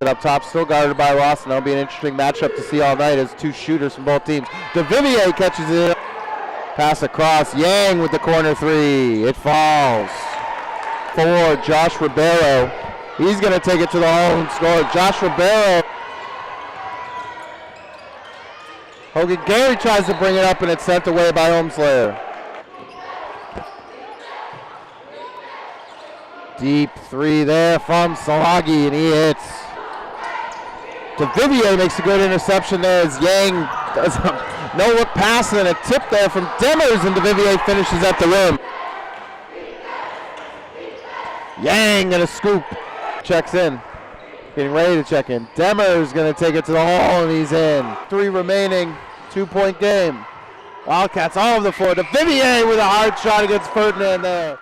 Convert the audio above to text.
Up top, still guarded by Ross, and that'll be an interesting matchup to see all night as two shooters from both teams. DeVivier catches it. Pass across. Yang with the corner three. It falls for Josh Ribeiro. He's going to take it to the hole and score. Josh Ribeiro. Hogan Gary tries to bring it up, and it's sent away by Ohmslayer. Deep three there from Salagi, and he hits. DeVivier makes a good interception there as Yang does a no-look pass and a tip there from Demers, and DeVivier finishes at the rim. Yang and a scoop. Checks in. Getting ready to check in. Demers going to take it to the hole, and he's in. 3 remaining. 2-point game. Wildcats all over the floor. DeVivier with a hard shot against Ferdinand there.